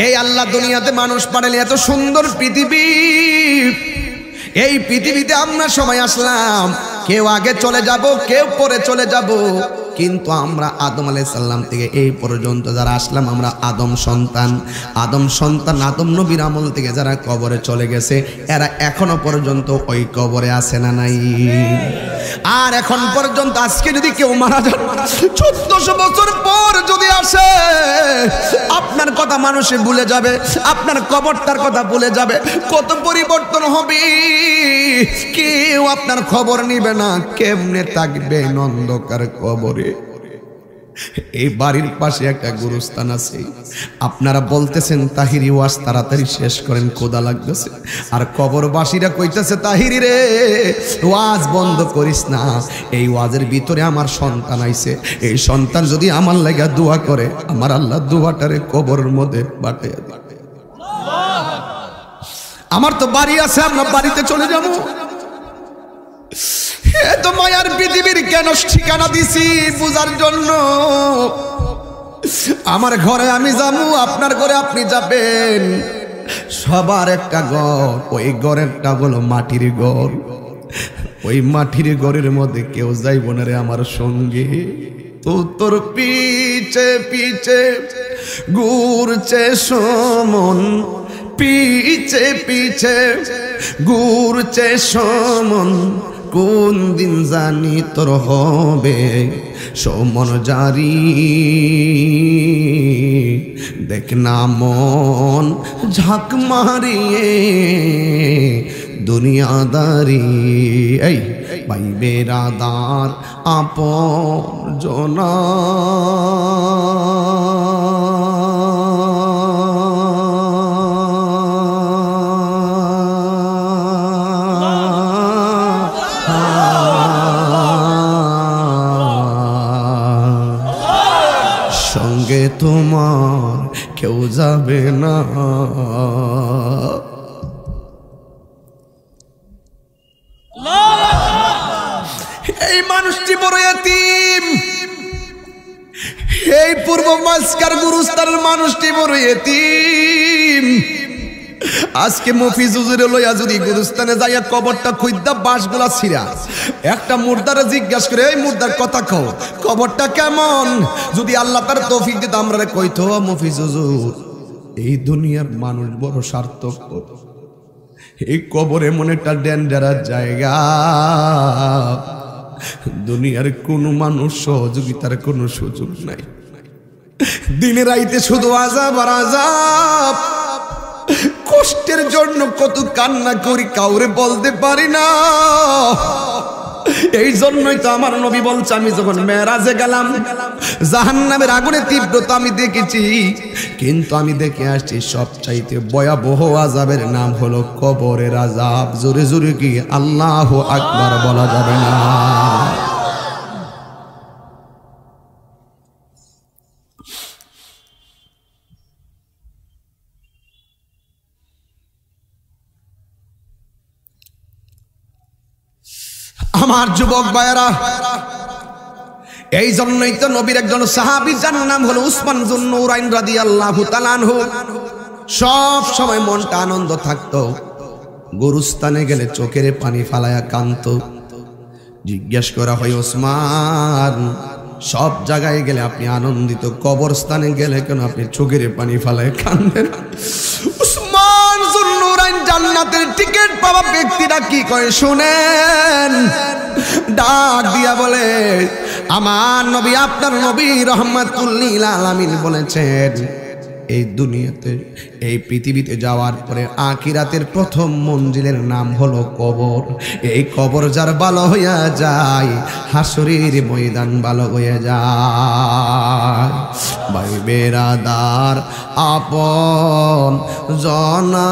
এই আল্লাহ দুনিয়াতে মানুষ পাঠালে এত সুন্দর পৃথিবী, এই পৃথিবীতে আমরা সবাই আসলাম, কেউ আগে চলে যাব, কেউ পরে চলে যাব, কিন্তু আমরা আদম আলাইহিস সালাম থেকে এই পর্যন্ত যারা আসলাম আমরা আদম সন্তান। আদম নবীর আমল থেকে যারা কবরে চলে গেছে এরা এখনো পর্যন্ত ওই কবরে আছে না নাই? আর এখন পর্যন্ত আজকে যদি কেউ মারা যান 1400 বছর পর যদি আসে, আপনার কথা মানুষে ভুলে যাবে, আপনার কবরটার কথা ভুলে যাবে, কত পরিবর্তন হবে, কেউ আপনার খবর নিবে না। কেমনে থাকবে অন্ধকার কবরে? এই বাড়ির পাশে একটা গুরুস্থান আছে, আপনারা বলতেছেন তাহিরি ওয়াজ তাড়াতাড়ি শেষ করেন, ক্ষুধা লাগতেছে, আর কবরবাসীরা কইতেছে তাহিরি রে ওয়াজ বন্ধ করিস না, এই ওয়াজের ভিতরে আমার সন্তান আইছে, এই সন্তান যদি আমার লাগা দোয়া করে আমার আল্লাহ দোয়াটারে কবরের মধ্যে পাঠাইয়া দিবে। আমার তো বাড়ি আছে, আমরা বাড়িতে চলে যাবো। এত মায়ার পৃথিবীর কেন ঠিকানা দিছি বুঝার জন্য। আমার ঘরে আমি যাবো, আপনার ঘরে আপনি যাবেন, সবার একটা ঘর, ওই ঘরেরটা হলো মাটির ঘর, ওই মাটির ঘরের মধ্যে কেউ যাইব না রে আমার সঙ্গে। তো তোর পিছে পিছে ঘুরছে সমন, পিছে পিছে ঘুরছে সমন, কোন দিন জানি তোর হবে সমন জারি। দেখ না মন ঝাঁক মারিয়ে দুনিয়াদারি, এই ভাই বেরাদার আপনজনা। সঙ্গে তোমার কেউ যাবে না। এই মানুষটি বড় এতিম, এই পূর্ব মাসকার গুরুস্থানের মানুষটি বড় এতিম। আজকে মফিজ হুজুরে লইয়া যদি গুরুস্থানে যাইয়া কবরটা খুইদ্দা বাঁশগুলা ছিঁড়া একটা মুর্দারে জিজ্ঞাসা করে এই মুর্দার কথা কও, কবরটা কেমন, যদি আল্লাহ তার তৌফিক দিত আমরা কইতো মফিজ হুজুর এই দুনিয়ার মানুষ বড় স্বার্থপর, এই কবর এমন একটা ডেঞ্জারাস জায়গা, দুনিয়ার কোনো মানুষ সহযোগিতার কোনো সুযোগ নাই, দিনে রাইতে শুধু আযাব আর আযাব, কষ্টের জন্য কত কান্না করি কাউরে বলতে পারি না। এই জন্যই তো আমার নবী বলছে আমি যখন মেরাজে গেলাম জাহান্নামের আগুনের তীব্রতা আমি দেখেছি, কিন্তু আমি দেখে আসছি সবচাইতে ভয়াবহ আযাবের নাম হলো কবরের আযাব। জোরে জোরে কি আল্লাহু আকবার বলা যাবে না? আমার যুবক ভাইয়েরা, এই জন্যই তো নবীর একজন সাহাবী যার নাম হলো উসমান যুন নূরাইন রাদিয়াল্লাহু তাআলা আনহু, সব সময় মনটা আনন্দ থাকতো, গুরুস্থানে গেলে চোখের পানি ফালায়া কাঁদতো। জিজ্ঞেস করা হয় ওসমান সব জায়গায় গেলে আপনি আনন্দিত, কবরস্থানে গেলে কেন আপনি চোখের পানি ফালায় কাঁদেন? উসমান যুন নূরাইন জান্নাতের টিকিট পাওয়া ব্যক্তিরা কি কয় শুনেন, ডাক দিয়া বলে আমার নবী আপনার নবী রাহমাতুল লিল আলামিন বলেছেন এই দুনিয়াতে এই পৃথিবীতে যাওয়ার পরে আখিরাতের প্রথম মঞ্জিলের নাম হলো কবর। এই কবর যার ভালো হইয়া যায় হাসরের ময়দান ভালো হয়ে যায়। ভাই বেরাদার আপন জনা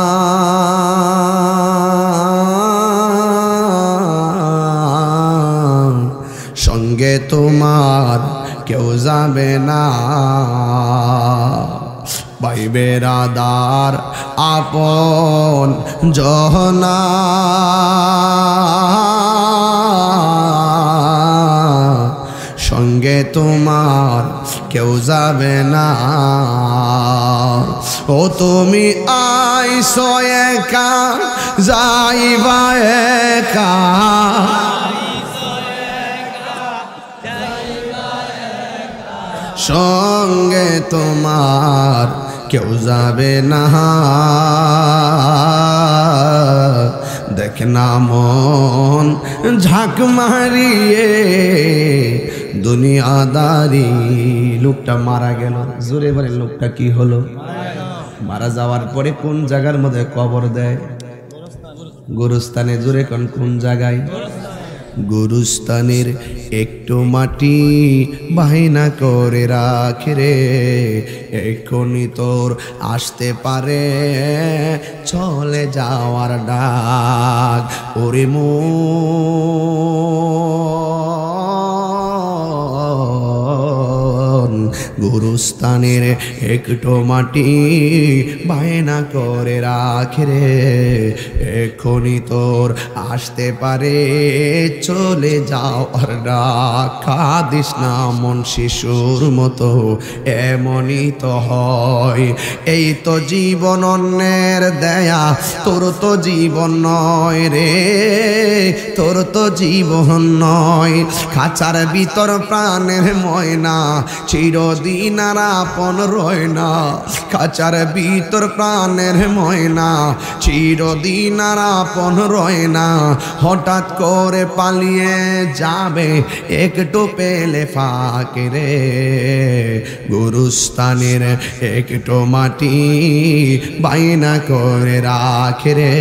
সঙ্গে তোমার কেউ যাবে না। ভাই বেরাদার আপন জনা সঙ্গে তোমার কেউ যাবে না। ও তুমি আইছো একা যাইবা একা, সঙ্গে তোমার কেউ যাবে না, দেখ না মন ঝাঁক মারিয়ে দুনিয়াদারি। লোকটা মারা গেল, জোরে বলে লোকটা কি হলো? মারা যাওয়ার পরে কোন জায়গার মধ্যে কবর দেয়? গোরস্থানে। জোরে কোন জায়গায়? গুরুস্থানের একটু মাটি বাহিনা করে রাখে রে, এখনই তোর আসতে পারে চলে যাওয়ার ডাক। ওরে মন গুরুস্থানের একটু মাটি বায়না করে রাখে রে, এখনই তোর আসতে পারে চলে যাওয়ার ডাক। কাঁদিস না মন শিশুর মতো, এমনই তো হয়। এই তো জীবন অন্যের দেয়া, তোর তো জীবন নয় রে, তোর তো জীবন নয়। খাঁচার ভিতর প্রাণের ময়না চিরদিন আর আপন রয় না, খাঁচার ভিতর প্রাণের ময়না চিরদিন আর আপন রয় না। হঠাৎ করে পালিয়ে যাবে একটু পেলে ফাঁকে রে, গুরুস্থানের একটু মাটি বায়না করে রাখে রে,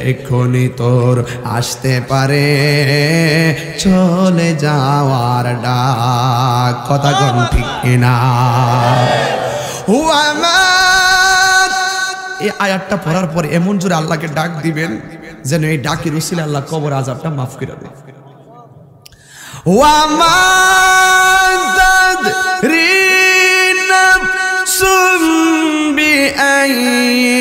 এক্ষুনি তোর আসতে পারে চলে যাওয়ার ডাক। কথা কোন ঠিক না? এই আয়াতটা পড়ার পরে এমন জোরে আল্লাহকে ডাক দিবেন যেন এই ডাকের উসিলায় আল্লাহ কবর আযাবটা মাফ করে দেয়। ওয়ামা তাদরি নাফসুম বিআইয়ি